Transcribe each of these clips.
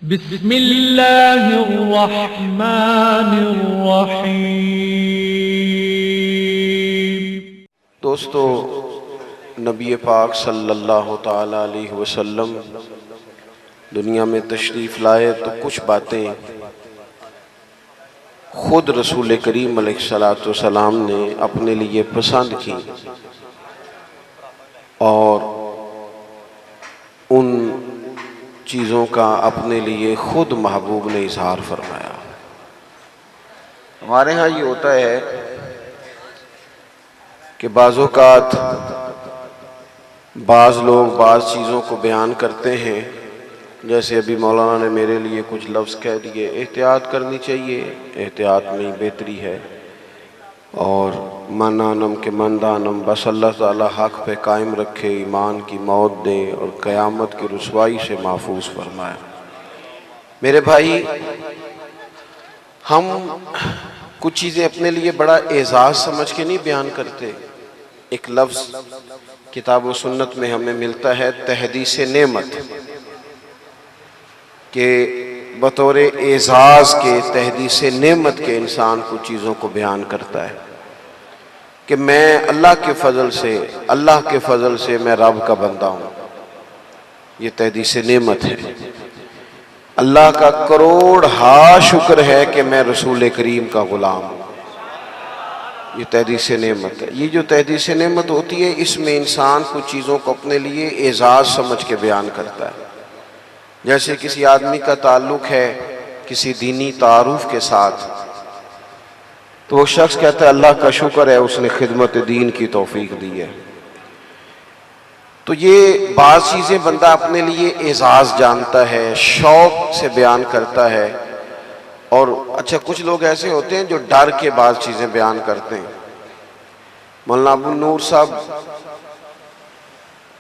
बिस्मिल्लाहिर्रहमानिर्रहीम। दोस्तों, नबी पाक सल्लल्लाहु ताला अलैहि वसल्लम दुनिया में तशरीफ़ लाए तो कुछ बातें खुद रसूल करीम अलैहिस्सलातु वस्सलाम ने अपने लिए पसंद की और उन चीज़ों का अपने लिए खुद महबूब ने इजहार फरमाया। हमारे यहाँ ये होता है कि बाज़-औक़ात बाज़ लोग बाज़ चीज़ों को बयान करते हैं, जैसे अभी मौलाना ने मेरे लिए कुछ लफ्ज़ कह दिए। एहतियात करनी चाहिए, एहतियात में ही बेहतरी है। और मनानम के मंदानम, बस अल्लाह ताला हक़ पे कायम रखे, ईमान की मौत दे और क़यामत की रुसवाई से महफूज फरमाए। मेरे भाई, हम कुछ चीज़ें अपने लिए बड़ा एजाज़ समझ के नहीं बयान करते। एक लफ्ज़ किताब व सुन्नत में हमें मिलता है, तहदीस नेमत, के बतौर एजाज़ के तहदीस नेमत के इंसान कुछ चीज़ों को बयान करता है कि मैं अल्लाह के फ़ज़ल से मैं रब का बंदा हूँ। ये तहदीस नेमत है। अल्लाह का करोड़ हा शुक्र है कि मैं रसूल करीम का ग़ुलाम हूँ। ये तहदीस नेमत है। ये जो तहदीस नेमत होती है, इसमें इंसान कुछ चीज़ों को अपने लिए एजाज़ समझ के बयान करता है। जैसे किसी आदमी का ताल्लुक़ है किसी दीनी तारुफ के साथ, तो वो शख्स कहता है अल्लाह का शुक्र है उसने खिदमत दीन की तौफीक दी है। तो ये बाज़ चीज़ें बंदा अपने लिए एजाज़ जानता है, शौक़ से बयान करता है। और अच्छा, कुछ लोग ऐसे होते हैं जो डर के बाज़ चीज़ें बयान करते हैं। मौलाना अबू नूर साहब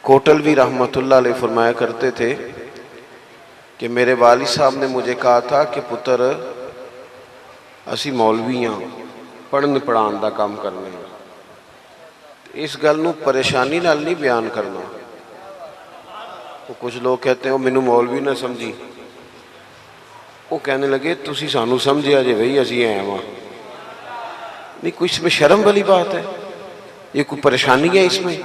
कोटलवी रहमतुल्लाह अलैह फरमाया करते थे कि मेरे वालिद साहब ने मुझे कहा था कि पुत्र असी मौलवी हाँ, पढ़न पढ़ान का काम करने, इस गल नूं परेशानी नाल नहीं बयान करना। तो कुछ लोग कहते हैं मैनू मौलवी ना समझी। वो कहने लगे तुसी सानू समझिया जे भाई असी हैं वहाँ नहीं, कोई इसमें शर्म वाली बात है? ये कोई परेशानी है इसमें?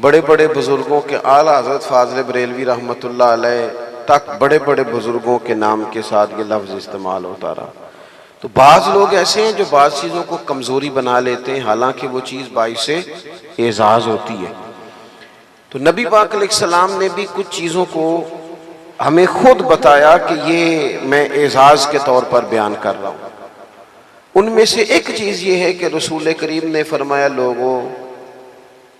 बड़े बड़े बुजुर्गों के, आला हज़रत फाज़िल बरेलवी रहमतुल्लाह अलैह तक बड़े बड़े बुजुर्गों के नाम के साथ ये लफ्ज़ इस्तेमाल होता रहा। तो बाज़ लोग ऐसे हैं जो बाज़ चीज़ों को कमज़ोरी बना लेते हैं, हालांकि वो चीज़ बाइसे एजाज़ होती है। तो नबी पाक अलैहिस्सलाम ने भी कुछ चीज़ों को हमें खुद बताया कि ये मैं एजाज़ के तौर पर बयान कर रहा हूँ। उनमें से एक चीज़ ये है कि रसूल करीम ने फरमाया, लोगों,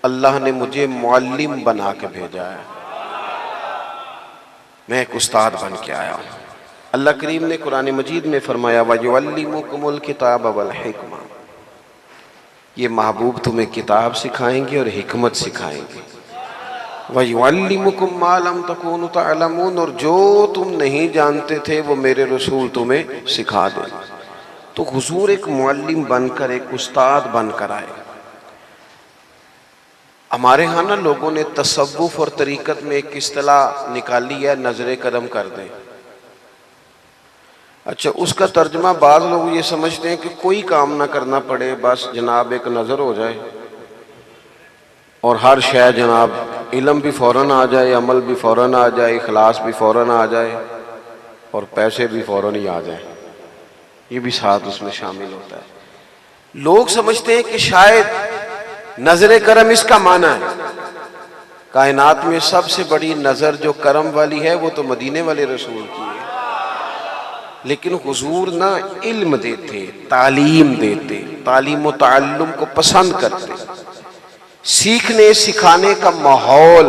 अल्लाह ने मुझे मुअल्लिम बना के भेजा है, मैं एक उस्ताद बन के आया हूँ। अल्लाह करीम ने कुरान मजीद में फरमाया, वयुअल्लिमुकुमुल किताब वल हिकमा, ये महबूब तुम्हें किताब सिखाएंगे और हिकमत सिखाएंगे। वयुअल्लिमुकुम मा लम तकूनु तअलमून, और जो तुम नहीं जानते थे वो मेरे रसूल तुम्हें सिखा दें। तो हुजूर एक मुअल्लिम बनकर, एक उस्ताद बनकर आए। हमारे यहाँ ना लोगों ने तसव्वुफ और तरीक़त में एक इस्तिलाह निकाली है, नजर करम कर दें। अच्छा, उसका तर्जमा बाज़ लोग ये समझते हैं कि कोई काम ना करना पड़े, बस जनाब एक नज़र हो जाए और हर शय जनाब इल्म भी फ़ौरन आ जाए, अमल भी फ़ौरन आ जाए, इखलास भी फ़ौरन आ जाए और पैसे भी फ़ौरन ही आ जाए। ये भी साथ उसमें शामिल होता है। लोग समझते हैं कि शायद नजर करम इसका माना है, कायनात में सबसे बड़ी नजर जो करम वाली है वो तो मदीने वाले रसूल की है। लेकिन हुजूर ना इल्म देते, तालीम देते, तालीम व ताल्लुम को पसंद करते। सीखने सिखाने का माहौल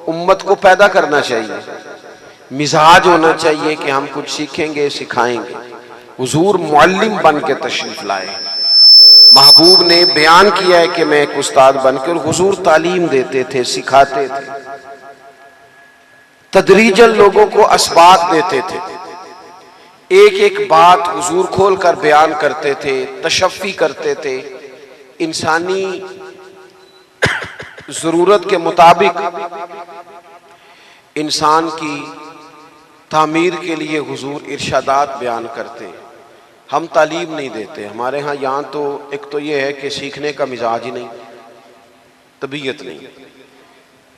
उम्मत को पैदा करना चाहिए, मिजाज होना चाहिए कि हम कुछ सीखेंगे सिखाएंगे। हुजूर मुअल्लिम बन के तशरीफ लाए। महबूब ने बयान किया है कि मैं एक उस्ताद बन के, और हुजूर तालीम देते थे, सिखाते थे, तदरीजन लोगों को असबात देते थे। एक एक बात हुजूर खोल कर बयान करते थे, तशफ़ी करते थे, इंसानी ज़रूरत के मुताबिक इंसान की तामीर के लिए हुजूर इरशादात बयान करते। हम तालीम नहीं देते। हमारे यहाँ तो एक तो ये है कि सीखने का मिजाज ही नहीं, तबीयत नहीं।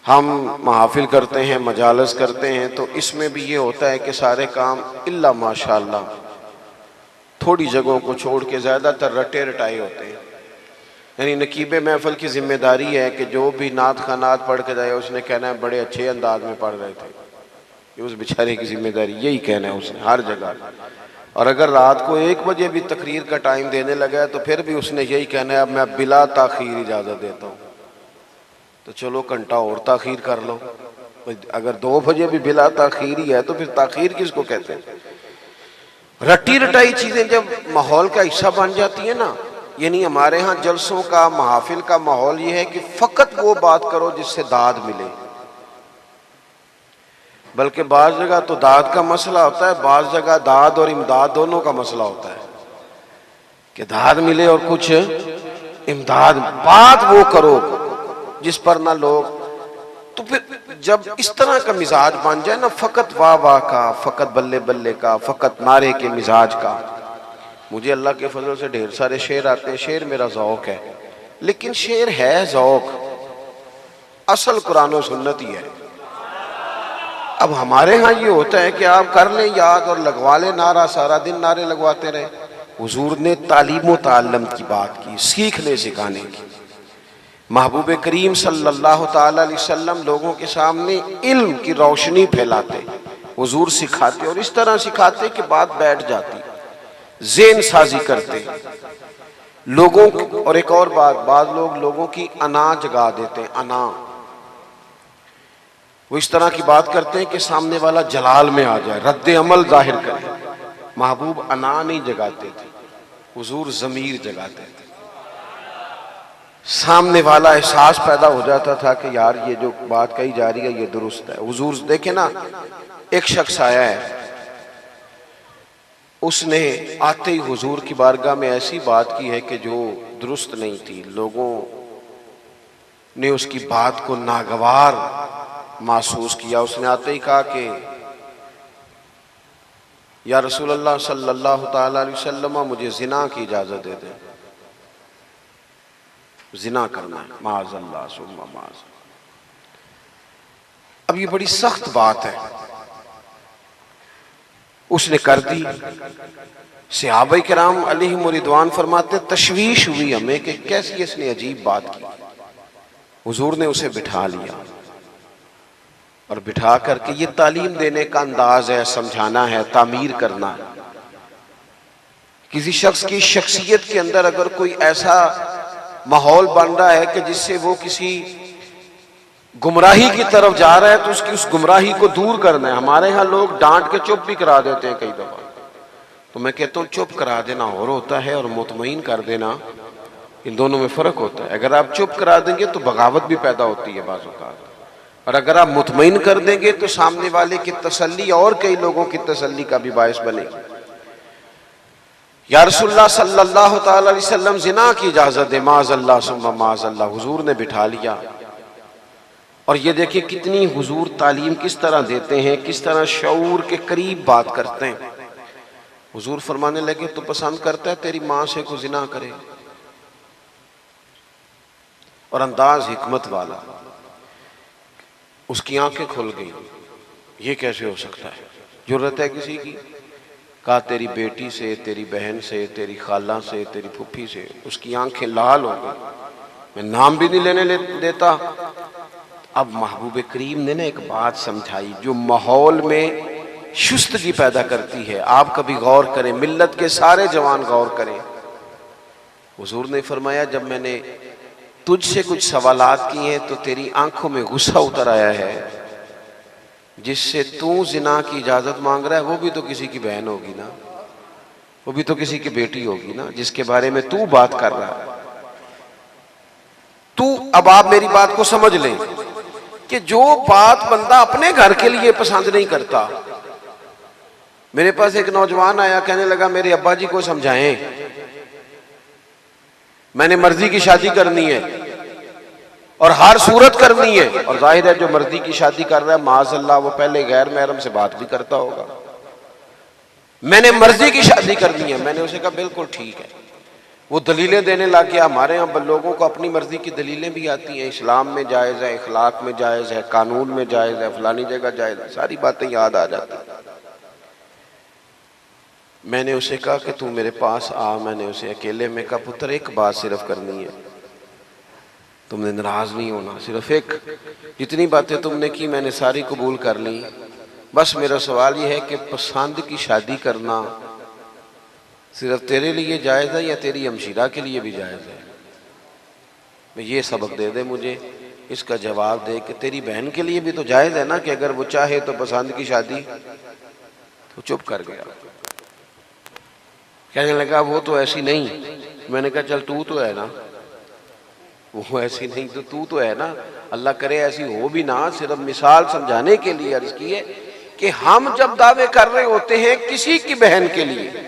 हम महफिल करते हैं, मजालस करते हैं, तो इसमें भी ये होता है कि सारे काम इल्ला माशाअल्लाह थोड़ी जगहों को छोड़ के ज़्यादातर रटे रटाए होते हैं। यानी नकीबे महफिल की जिम्मेदारी है कि जो भी नात खानात पढ़ के जाए उसने कहना है बड़े अच्छे अंदाज में पढ़ रहे थे। ये उस बेचारे की जिम्मेदारी, यही कहना है उसने हर जगह। और अगर रात को 1 बजे भी तकरीर का टाइम देने लगा है तो फिर भी उसने यही कहना है अब मैं बिला ताखीर इजाज़त देता हूँ। तो चलो घंटा और ताखीर कर लो। अगर 2 बजे भी बिला ताखीर ही है तो फिर ताखीर किसको कहते हैं? रटी रटाई चीजें जब माहौल का हिस्सा बन जाती है ना, यानी हमारे यहाँ जलसों का, महफिल का माहौल ये है कि फकत वो बात करो जिससे दाद मिले। बल्कि बाज़ जगह तो दाद का मसला होता है, बाज़ जगह दाद और इमदाद दोनों का मसला होता है कि दाद मिले और कुछ इमदाद। बात वो करो जिस पर ना लोग, तो फिर जब इस तरह का मिजाज बन जाए ना, फकत वाह वाह का, फकत बल्ले बल्ले का, फकत नारे के मिजाज का। मुझे अल्लाह के फजल से ढेर सारे शेर आते हैं, शेर मेरा ज़ौक है, लेकिन शेर है ज़ौक, असल कुरान और सुन्नत ही है। अब हमारे यहाँ ये होता है कि आप कर लें याद और लगवा लें नारा, सारा दिन नारे लगवाते रहे। हुजूर ने तालीम व ताल्लुम की बात की, सीखने सिखाने की। महबूब करीम सल्लल्लाहु ताला अलैहि वसल्लम लोगों के सामने इल्म की रोशनी फैलाते, हुजूर सिखाते और इस तरह सिखाते कि बात बैठ जाती, ज़ेन साजी करते लोगों। और एक और बात, बाद लोग लोगों की अना जगा देते हैं। अना वो इस तरह की बात करते हैं कि सामने वाला जलाल में आ जाए, रद्द अमल जाहिर करे। महबूब अना नहीं जगाते थे, हुजूर ज़मीर जगाते थे। सामने वाला एहसास पैदा हो जाता था कि यार ये जो बात कही जा रही है ये दुरुस्त है। हुजूर देखे ना, एक शख्स आया है, उसने आते ही हुजूर की बारगाह में ऐसी बात की है कि जो दुरुस्त नहीं थी। लोगों ने उसकी बात को नागवार महसूस किया। उसने आते ही कहा कि या रसूलल्लाह सल्लल्लाहु ताला अलैहि वसल्लम, मुझे जिना की इजाजत दे दें, जिना करना है, माज़अल्लाह सुम्मा माज़। अब ये बड़ी सख्त बात है, उसने कर दी। सहाबा किराम अलैहिम रिदवान फरमाते तशवीश हुई हमें कि कैसी इसने अजीब बात की। हुजूर ने उसे बिठा लिया और बिठा करके ये तालीम देने का अंदाज है, समझाना है, तामीर करना है। किसी शख्स की शख्सियत के अंदर अगर कोई ऐसा माहौल बन रहा है कि जिससे वो किसी गुमराही की तरफ जा रहा है तो उसकी उस गुमराही को दूर करना है। हमारे यहाँ लोग डांट के चुप भी करा देते हैं कई दफा, तो मैं कहता हूँ चुप करा देना और होता है और मुतमईन कर देना, इन दोनों में फर्क होता है। अगर आप चुप करा देंगे तो बगावत भी पैदा होती है बाज़ औक़ात, और अगर आप मुतमईन कर देंगे तो सामने वाले की तसल्ली और कई लोगों की तसल्ली का भी बायस बनेगी। या रसूलुल्लाह सल्लल्लाहु ताला अलैहि वसल्लम जिना की इजाजत दे, माज़अल्लाह सुम्मा माज़अल्लाह। हुजूर ने बिठा लिया। और ये देखिए कितनी हुजूर तालीम किस तरह देते हैं, किस तरह शऊर के करीब बात करते हैं। हुजूर फरमाने लगे तो पसंद करता है तेरी माँ से को जिना करे, और अंदाज हिकमत वाला। उसकी आंखें खुल गई, ये कैसे हो सकता है, जरूरत है किसी की? कहा तेरी बेटी से, तेरी बहन से, तेरी खाला से, तेरी फुफ्फी से। उसकी आंखें लाल हो गई, मैं नाम भी नहीं लेने देता। अब महबूब करीम ने ना एक बात समझाई जो माहौल में शुस्तगी पैदा करती है। आप कभी गौर करें, मिल्लत के सारे जवान गौर करें। हुजूर ने फरमाया जब मैंने तुझसे कुछ सवालात किए हैं तो तेरी आंखों में गुस्सा उतर आया है, जिससे तू जिना की इजाजत मांग रहा है वो भी तो किसी की बहन होगी ना, वो भी तो किसी की बेटी होगी ना, जिसके बारे में तू बात कर रहा है। तू, अब आप मेरी बात को समझ लें कि जो बात बंदा अपने घर के लिए पसंद नहीं करता। मेरे पास एक नौजवान आया, कहने लगा मेरे अब्बा जी को समझाएं, मैंने मर्जी की शादी करनी है। और हर सूरत करनी है। और जाहिर है जो मर्दी की शादी कर रहा है माज़अल्लाह वो पहले गैर महरम से बात भी करता होगा। मैंने मर्जी की शादी करनी है, मैंने उसे कहा बिल्कुल ठीक है। वो दलीलें देने लग गया। हमारे यहाँ लोगों को अपनी मर्जी की दलीलें भी आती हैं, इस्लाम में जायज़ है, इखलाक में जायज़ है, कानून में जायज़ है, फलानी जगह जायज़ है, सारी बातें याद आ जाती। मैंने उसे कहा कि तू मेरे पास आ। मैंने उसे अकेले में कहा पुत्र एक बात सिर्फ करनी है, तुमने नाराज नहीं होना, सिर्फ एक। जितनी बातें तुमने की मैंने सारी कबूल कर ली, बस मेरा सवाल यह है कि पसंद की शादी करना सिर्फ तेरे लिए जायज़ है या तेरी हमशीरा के लिए भी जायज़ है? मैं ये सबक दे दे मुझे, इसका जवाब दे कि तेरी बहन के लिए भी तो जायज़ है ना कि अगर वो चाहे तो पसंद की शादी। तो चुप कर गया, कहने लगा वो तो ऐसी नहीं। मैंने कहा चल तू तो है ना, वो ऐसी नहीं तो तू तो है ना। अल्लाह करे ऐसी हो भी ना, सिर्फ मिसाल समझाने के लिए अर्ज की है कि हम जब दावे कर रहे होते हैं किसी की बहन के लिए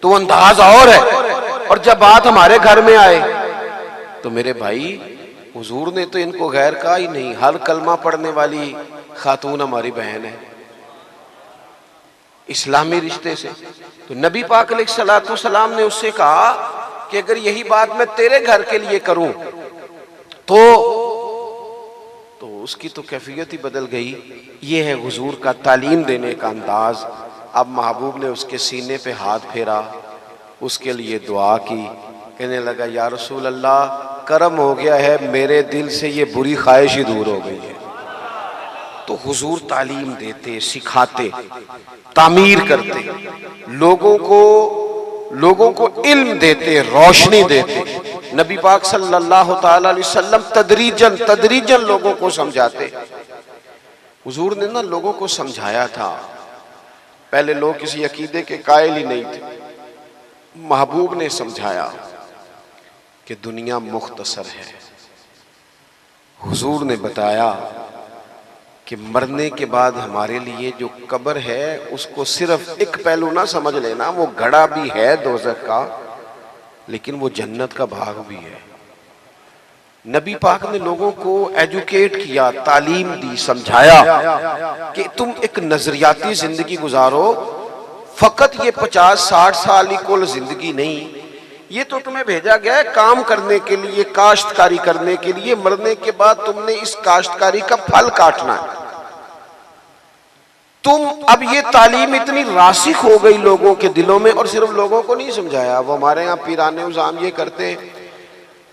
तो अंदाज और है, और जब बात हमारे घर में आए तो मेरे भाई हुजूर ने तो इनको गैर कहा ही नहीं। हर कलमा पढ़ने वाली खातून हमारी बहन है इस्लामी रिश्ते से। तो नबी पाक अलैहिस्सलाम ने उससे कहा कि अगर यही बात मैं तेरे घर के लिए करूं तो उसकी तो कैफियत ही बदल गई। ये है हुजूर का तालीम देने का अंदाज। अब महबूब ने उसके सीने पे हाथ फेरा, उसके लिए दुआ की, कहने लगा या रसूल अल्लाह करम हो गया है, मेरे दिल से ये बुरी ख्वाहिश ही दूर हो गई है। तो हुजूर तालीम देते, सिखाते, तामीर करते, लोगों को इल्म देते, रोशनी देते। नबी पाक सल्लल्लाहु ताला अलैहि वसल्लम तदरीजन लोगों को समझाते। हुजूर ने ना लोगों को समझाया था। पहले लोग किसी अकीदे के कायल ही नहीं थे, महबूब ने समझाया कि दुनिया मुख्तसर है। हुजूर ने बताया कि मरने के बाद हमारे लिए जो कब्र है उसको सिर्फ एक पहलू ना समझ लेना, वो घड़ा भी है दोज़ख का, लेकिन वो जन्नत का भाग भी है। नबी पाक ने लोगों को एजुकेट किया, तालीम दी, समझाया कि तुम एक नजरियाती जिंदगी गुजारो। फकत ये 50-60 साल की कुल जिंदगी नहीं, ये तो तुम्हें भेजा गया है काम करने के लिए, काश्तकारी करने के लिए। मरने के बाद तुमने इस काश्तकारी का फल काटना है। तुम अब ये तालीम इतनी रासिख हो गई लोगों के दिलों में, और सिर्फ लोगों को नहीं समझाया। वो हमारे यहाँ पीराने उज़ाम ये करते हैं,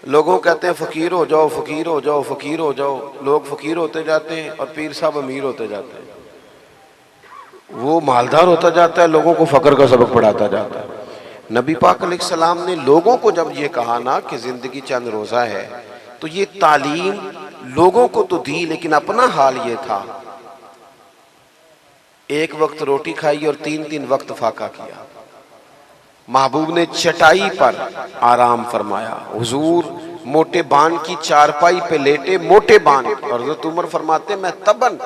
लोगों कहते हैं फकीर हो जाओ, फकीर हो जाओ, फकीर हो जाओ। लोग फकीर होते जाते हैं और पीर साहब अमीर होते जाते हैं। वो मालदार होता जाता है, लोगों को फकर का सबक पढ़ाता जाता है। नबी पाक अलैहिस्सलाम ने लोगों को जब ये कहा ना कि जिंदगी चंद रोजा है, तो ये तालीम लोगों को तो दी, लेकिन अपना हाल ये था एक वक्त रोटी खाई और 3-3 वक्त फाका किया। महबूब ने चटाई पर आराम फरमाया। हुजूर मोटे बान की चारपाई पे लेटे, मोटे बान। और हज़रत उमर फरमाते मैं तबन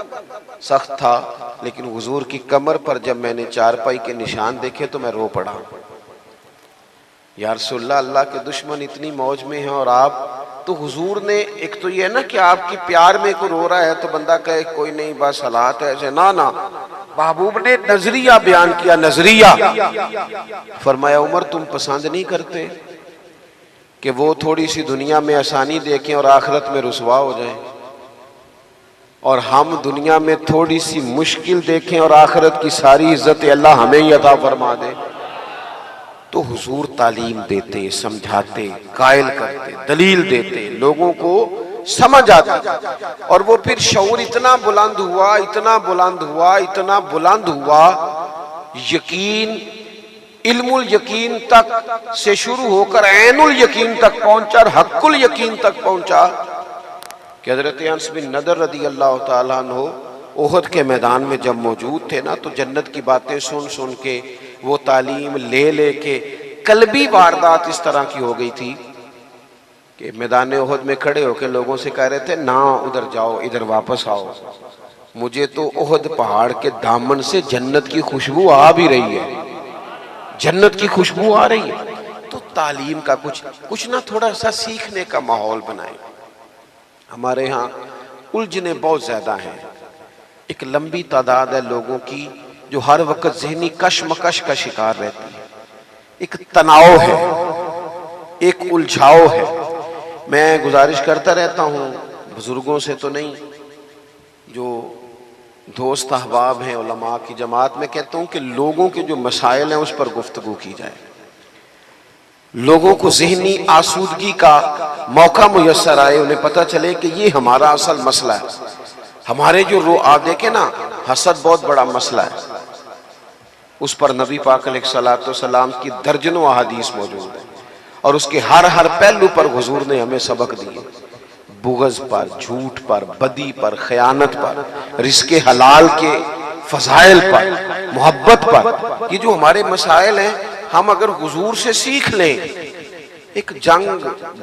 सख्त था, लेकिन हुजूर की कमर पर जब मैंने चारपाई के निशान देखे तो मैं रो पड़ा। या रसूलल्लाह, अल्लाह के दुश्मन इतनी मौज में हैं और आप तो। हुजूर ने एक तो ये ना कि आपकी प्यार में को रो रहा है तो बंदा कहे कोई नहीं बस हालात है ऐसे, ना ना। महबूब ने नजरिया बयान किया, नजरिया। फरमाया उमर तुम पसंद नहीं करते कि वो थोड़ी सी दुनिया में आसानी देखें और आखिरत में रुसवा हो जाए, और हम दुनिया में थोड़ी सी मुश्किल देखें और आखिरत की सारी इज्जत अल्लाह हमें ही अता फरमा दे। तो हुजूर तालीम देते, समझाते, कायल करते, दलील देते, लोगों को समझ आती। और वो फिर शऊर इतना बुलंद हुआ, इतना बुलंद हुआ, इतना बुलंद हुआ, यकीन इल्मुल यकीन तक से शुरू होकर ऐनुल यकीन तक पहुंचा और हक्कुल यकीन तक पहुंचा कि हज़रत अनस बिन नदर रदी अल्लाह ताला अन्हु ओहद के मैदान में जब मौजूद थे ना, तो जन्नत की बातें सुन सुन के, वो तालीम ले ले के कल्बी वारदात इस तरह की हो गई थी कि मैदान ओहद में खड़े होकर लोगों से कह रहे थे ना उधर जाओ, इधर वापस आओ। मुझे तो ओहद पहाड़ के दामन से जन्नत की खुशबू आ भी रही है, जन्नत की खुशबू आ रही है। तो तालीम का कुछ ना थोड़ा सा सीखने का माहौल बनाए। हमारे यहाँ उलझने बहुत ज़्यादा हैं। एक लंबी तादाद है लोगों की जो हर वक्त ज़हनी कशमकश का शिकार रहती है। एक तनाव है, एक उलझाव है। मैं गुजारिश करता रहता हूँ बुजुर्गों से तो नहीं, जो दोस्त अहबाब हैं उलमा की जमात में, कहता हूँ कि लोगों के जो मसाइल हैं उस पर गुफ्तगू की जाए, लोगों को ज़हनी आसूदगी का मौका मुयस्सर आए, उन्हें पता चले कि ये हमारा असल मसला है। हमारे जो आप देखें ना, हसद बहुत बड़ा मसला है, उस पर नबी पाक अलैहिस्सलाम की दर्जनों अहादीस मौजूद है और उसके हर पहलू पर हुजूर ने हमें सबक दिए। बुग़्ज़ पर, झूठ पर, बदी पर, खयानत पर, रिज़्क़े हलाल के फ़ज़ाइल पर, मोहब्बत पर, ये जो हमारे मसाइल हैं, हम अगर हुजूर से सीख लें, एक जंग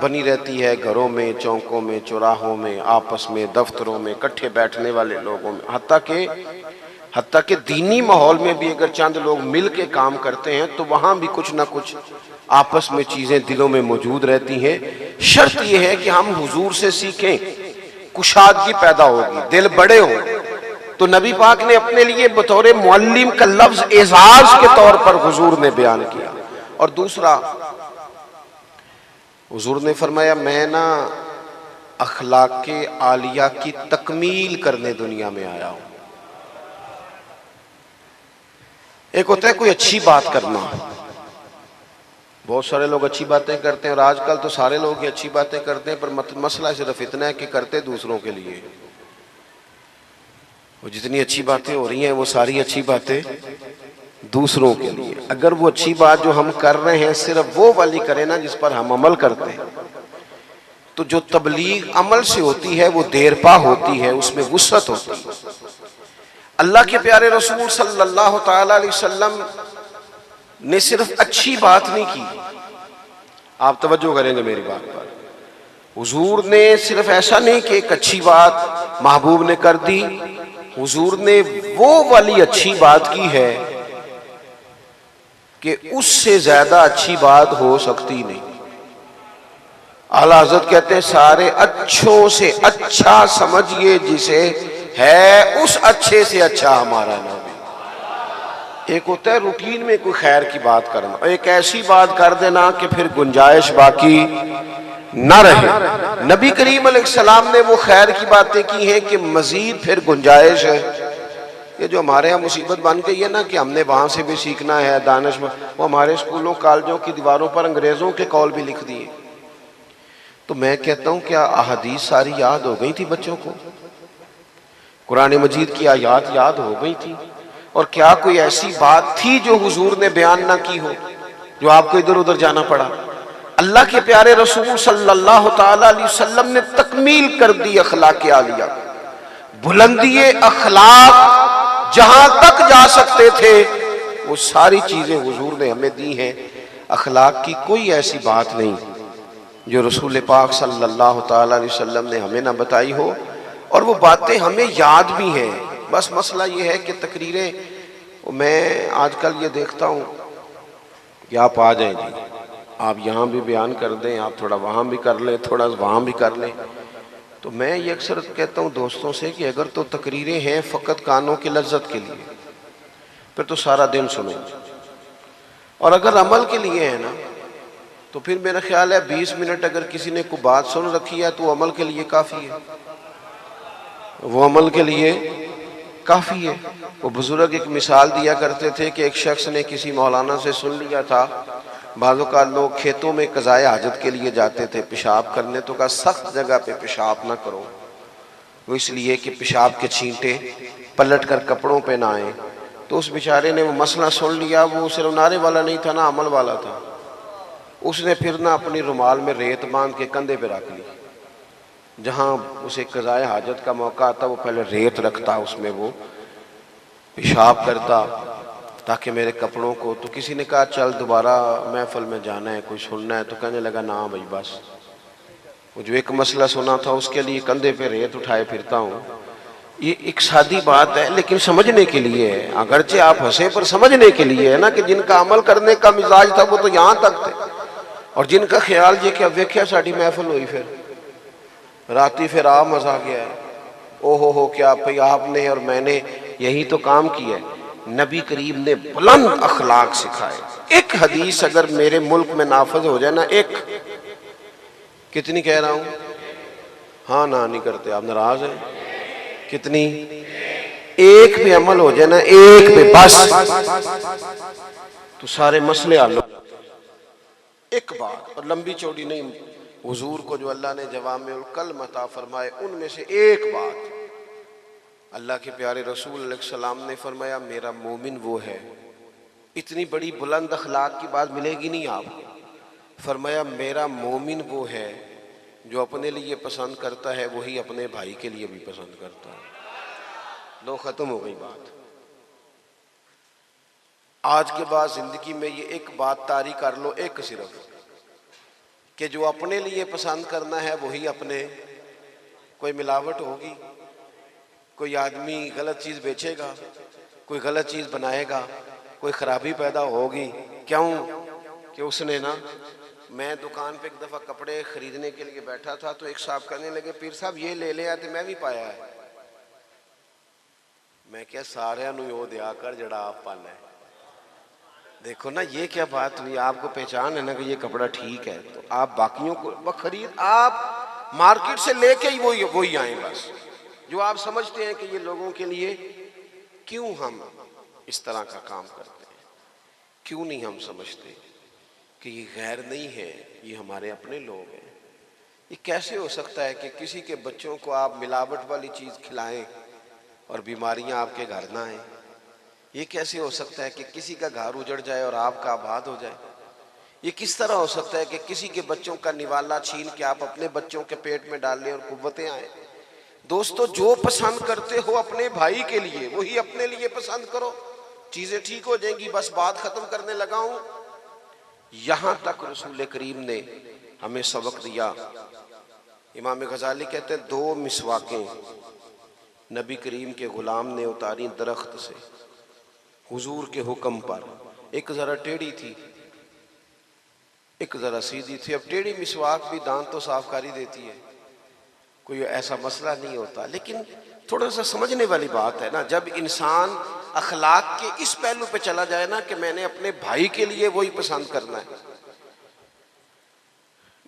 बनी रहती है घरों में, चौकों में, चौराहों में, आपस में, दफ्तरों में, इकट्ठे बैठने वाले लोगों में, हत्ता के दीनी माहौल में भी अगर चंद लोग मिल के काम करते हैं तो वहां भी कुछ ना कुछ आपस में चीजें दिलों में मौजूद रहती हैं। शर्त यह है कि हम हुजूर से सीखें, कुशादगी पैदा होगी, दिल बड़े हों। तो नबी पाक ने अपने लिए बतौर मुअल्लिम का लफ्ज एजाज के तौर पर हुजूर ने बयान किया। और दूसरा, हुजूर ने फरमाया, मैं ना अखलाके आलिया की तकमील करने दुनिया में आया हूं। एक होता है कोई अच्छी बात करना, बहुत सारे लोग अच्छी बातें करते हैं और आजकल तो सारे लोग ही अच्छी बातें करते हैं, पर मसला सिर्फ इतना है कि करते दूसरों के लिए। वो जितनी अच्छी बातें हो रही हैं वो सारी अच्छी बातें दूसरों के लिए। अगर वो अच्छी बात जो हम कर रहे हैं सिर्फ वो वाली करें ना जिस पर हम अमल करते हैं, तो जो तबलीग अमल से होती है वो देरपा होती है, उसमें वुसअत होती है। अल्लाह के प्यारे रसूल सल्लल्लाहु तआला अलैहि वसल्लम ने सिर्फ अच्छी बात नहीं की, आप तवज्जो करेंगे मेरी बात पर। हुजूर ने सिर्फ ऐसा नहीं कि एक अच्छी बात महबूब ने कर दी, हुजूर ने वो वाली अच्छी बात की है कि उससे ज्यादा अच्छी बात हो सकती नहीं। आला हज़रत कहते हैं, सारे अच्छों से अच्छा समझिए जिसे, है उस अच्छे से अच्छा हमारा नबी। एक होता है रूटीन में कोई खैर की बात करना, और एक ऐसी बात कर देना कि फिर गुंजाइश बाकी न रहे। नबी करीम अलैहिस्सलाम ने वो खैर की बातें की हैं कि मजीद फिर गुंजाइश है। ये जो हमारे यहाँ मुसीबत बन गई है ना कि हमने वहां से भी सीखना है, दानिश, वो हमारे स्कूलों कॉलेजों की दीवारों पर अंग्रेजों के कौल भी लिख दिए। तो मैं कहता हूँ क्या अहादीस सारी याद हो गई थी बच्चों को? कुरान मजीद की आयात याद हो गई थी? और क्या कोई ऐसी बात थी जो हुजूर ने बयान ना की हो, जो आपको इधर उधर जाना पड़ा? अल्लाह के प्यारे रसूल सल्लल्लाहु तआला अलैहि वसल्लम ने तकमील कर दी अखलाक आलिया, बुलंदी अखलाक जहां तक जा सकते थे वो सारी चीजें हुजूर ने हमें दी हैं। अखलाक की कोई ऐसी बात नहीं जो रसूल पाक सल्लल्लाहु तआला अलैहि वसल्लम ने हमें ना बताई हो, और वो बातें हमें याद भी हैं। बस मसला ये है कि तकरीरें, मैं आजकल ये देखता हूँ कि आप आ जाएं जी, आप यहाँ भी बयान कर दें, आप थोड़ा वहाँ भी कर लें, थोड़ा वहाँ भी कर लें। तो मैं ये अक्सर कहता हूँ दोस्तों से कि अगर तो तकरीरें हैं फ़कत कानों की लज्जत के लिए, फिर तो सारा दिन सुनो, और अगर अमल के लिए है ना तो फिर मेरा ख्याल है 20 मिनट अगर किसी ने कोई बात सुन रखी है तो अमल के लिए काफ़ी है, वो अमल के लिए काफ़ी है। वो बुजुर्ग एक मिसाल दिया करते थे कि एक शख्स ने किसी मौलाना से सुन लिया था, बाज़ों का लोग खेतों में क़ज़ाए हाजत के लिए जाते थे पेशाब करने, तो कहा सख्त जगह पे पेशाब ना करो, वो इसलिए कि पेशाब के छींटे पलट कर कपड़ों पे ना आए। तो उस बेचारे ने वो मसला सुन लिया, वो सिर्फ नारे वाला नहीं था ना, अमल वाला था। उसने फिर ना अपनी रुमाल में रेत बांध के कंधे पे रख ली, जहाँ उसे क़ज़ाए हाजत का मौका आता वो पहले रेत रखता, उसमें वो पेशाब करता ताकि मेरे कपड़ों को। तो किसी ने कहा चल दोबारा महफिल में जाना है, कोई सुनना है? तो कहने लगा ना भाई, बस वो जो एक मसला सुना था उसके लिए कंधे पे रेत उठाए फिरता हूँ। ये एक सादी बात है लेकिन समझने के लिए है, अगरचे आप हंसे पर समझने के लिए है ना, कि जिनका अमल करने का मिजाज था वो तो यहाँ तक थे, और जिनका ख्याल ये कि अब वेख्या साड़ी महफिल हुई फिर राती फिर आप मजा गया है। ओहो हो, क्या भाई आपने और मैंने यही तो काम किया है। नबी करीम ने बुलंद अखलाक सिखाए। एक हदीस अगर मेरे मुल्क में नाफज हो जाए ना, एक, कितनी कह रहा हूं, हाँ ना नहीं करते आप, नाराज हैं, कितनी, एक पे अमल हो जाए ना, एक पे बस, तो सारे मसले हल हो। एक बात, और लंबी चौड़ी नहीं, हुजूर को जो अल्लाह ने जवामिउल कल्म अता फरमाए उनमें से एक बात, अल्लाह के प्यारे रसूल अलैहि सलाम ने फरमाया मेरा मोमिन वो है। इतनी बड़ी बुलंद अखलाक की बात मिलेगी नहीं आपको। फरमाया मेरा मोमिन वो है जो अपने लिए पसंद करता है वही अपने भाई के लिए भी पसंद करता है। लो, खत्म हो गई बात। आज के बाद जिंदगी में ये एक बात तारी कर लो, एक सिर्फ, कि जो अपने लिए पसंद करना है वही अपने, कोई मिलावट होगी, कोई आदमी गलत चीज बेचेगा, कोई गलत चीज बनाएगा, कोई खराबी पैदा होगी। क्यों? कि उसने ना, मैं दुकान पे एक दफा कपड़े खरीदने के लिए बैठा था तो एक साहब कहने लगे पीर साहब ये ले ले आते, मैं भी पाया है। मैं क्या सारे यो दिया कर जड़ा आप पाना है। देखो ना ये क्या बात हुई, आपको पहचान है ना कि ये कपड़ा ठीक है, तो आप बाकियों को खरीद, आप मार्केट से लेके ही वही आए बस, जो आप समझते हैं कि ये लोगों के लिए। क्यों हम इस तरह का काम करते हैं? क्यों नहीं हम समझते कि ये गैर नहीं है, ये हमारे अपने लोग हैं। ये कैसे हो सकता है कि किसी के बच्चों को आप मिलावट वाली चीज खिलाएं और बीमारियां आपके घर ना आए? ये कैसे हो सकता है कि किसी का घर उजड़ जाए और आपका आबाद हो जाए? ये किस तरह हो सकता है कि किसी के बच्चों का निवाला छीन के आप अपने बच्चों के पेट में डाल लें और कुव्वतें आए? दोस्तों, जो पसंद करते हो अपने भाई के लिए वही अपने लिए पसंद करो, चीजें ठीक हो जाएंगी। बस बात खत्म करने लगा हूं। यहां तक रसूल करीम ने हमें सबक दिया। इमाम गजाली कहते हैं 2 मिसवाकें नबी करीम के गुलाम ने उतारी दरख्त से हुजूर के हुक्म पर। एक जरा टेढ़ी थी, एक जरा सीधी थी। अब टेढ़ी मिसवाक भी दांत तो साफ कर ही देती है, कोई ऐसा मसला नहीं होता, लेकिन थोड़ा सा समझने वाली बात है ना। जब इंसान अखलाक के इस पहलू पे चला जाए ना कि मैंने अपने भाई के लिए वही पसंद करना है।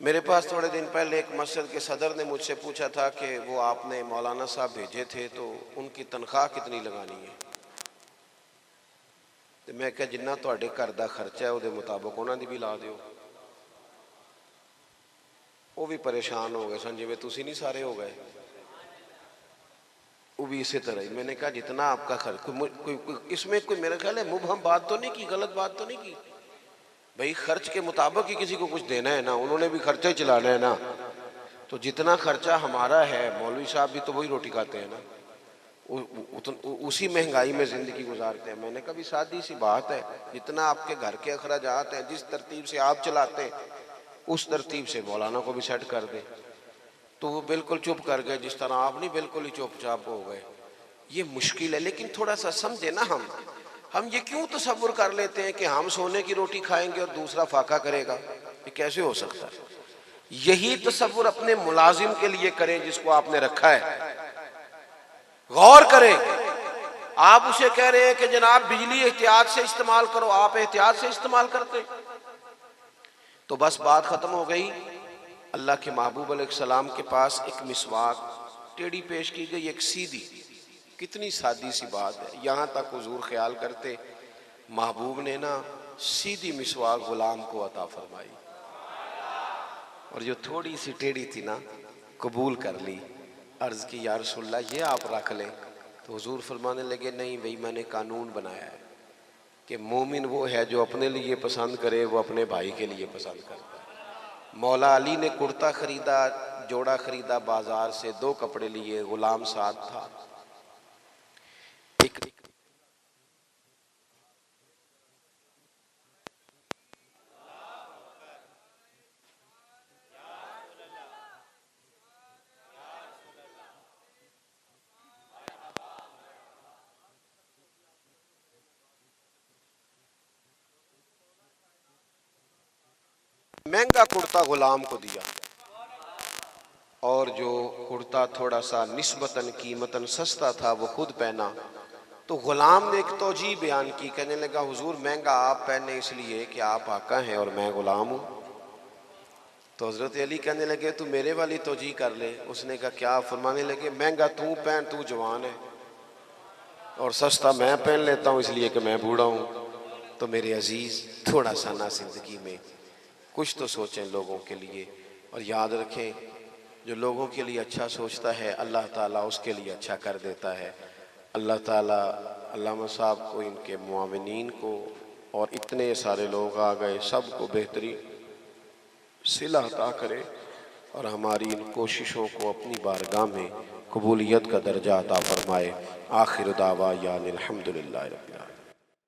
मेरे पास थोड़े दिन पहले एक मस्जिद के सदर ने मुझसे पूछा था कि वो आपने मौलाना साहब भेजे थे तो उनकी तनख्वाह कितनी लगानी है। तो मैं क्या जिन्ना तुहाडे घर दा खर्चा है उहदे मुताबिक उन्हां दी भी ला दिओ। वो भी परेशान हो गए सन, जिवें तुसीं नहीं सारे हो गए। वो भी इसी तरह ही। मैंने कहा जितना आपका खर्च, कोई इसमें कोई मेरा ख्याल है मुबहम बात तो नहीं की, गलत बात तो नहीं की। भाई खर्च के मुताबिक ही किसी को कुछ देना है ना, उन्होंने भी खर्चा ही चलाना है ना। तो जितना खर्चा हमारा है, मौलवी साहब भी तो वही रोटी खाते हैं ना, उसी महंगाई में जिंदगी गुजारते हैं। मैंने कहा भी सादी सी बात है, जितना आपके घर के अखराजात हैं, जिस तरतीब से आप चलाते हैं उस तरतीब से मौलाना को भी सेट कर दे। तो वो बिल्कुल चुप कर गए, जिस तरह आप नहीं बिल्कुल ही चुपचाप हो गए। ये मुश्किल है, लेकिन थोड़ा सा समझे ना। हम ये क्यों तसव्वुर कर लेते हैं कि हम सोने की रोटी खाएंगे और दूसरा फाका करेगा? ये कैसे हो सकता है? यही तसव्वुर अपने मुलाजिम के लिए करें जिसको आपने रखा है। गौर करें, आप उसे कह रहे हैं कि जनाब बिजली एहतियात से इस्तेमाल करो, आप एहतियात से इस्तेमाल करते तो बस बात खत्म हो गई। अल्लाह के महबूब अलैहिस्सलाम के पास एक मिसवाक टेढ़ी पेश की गई, एक सीधी। कितनी सादी सी बात है। यहाँ तक हुजूर ख्याल करते महबूब ने ना सीधी मिसवाक गुलाम को अता फरमाई, और जो थोड़ी सी टेढ़ी थी ना कबूल कर ली। अर्ज की या रसूलल्लाह ये आप रख लें। तो हुजूर फरमाने लगे नहीं भाई, मैंने कानून बनाया है कि मोमिन वो है जो अपने लिए पसंद करे वो अपने भाई के लिए पसंद करता है। मौला अली ने कुर्ता खरीदा, जोड़ा खरीदा बाजार से, 2 कपड़े लिए, गुलाम साथ था। एक महंगा कुर्ता गुलाम को दिया और जो कुर्ता थोड़ा सा निस्बतन कीमतन सस्ता था वो खुद पहना। तो गुलाम ने एक तौजीह बयान की, कहने लगा हुजूर महंगा आप पहने इसलिए कि आप आका हैं और मैं गुलाम हूँ। तो हज़रत अली कहने लगे तू मेरे वाली तौजीह कर ले। उसने कहा क्या? फरमाने लगे महंगा तू पहन, तू जवान है, और सस्ता मैं पहन लेता हूँ इसलिए कि मैं बूढ़ा हूँ। तो मेरे अजीज़, थोड़ा सा ना ज़िंदगी में कुछ तो सोचें लोगों के लिए, और याद रखें जो लोगों के लिए अच्छा सोचता है अल्लाह ताला उसके लिए अच्छा कर देता है। अल्लाह ताला अल्लामा साहब को, इनके मुआविनीन को, और इतने सारे लोग आ गए, सबको बेहतरीन सिला अता करे और हमारी इन कोशिशों को अपनी बारगाह में कबूलियत का दर्जा अता फरमाए। आखिर दावा यानिल हम्दुलिल्लाहि रब्बिल आलमीन।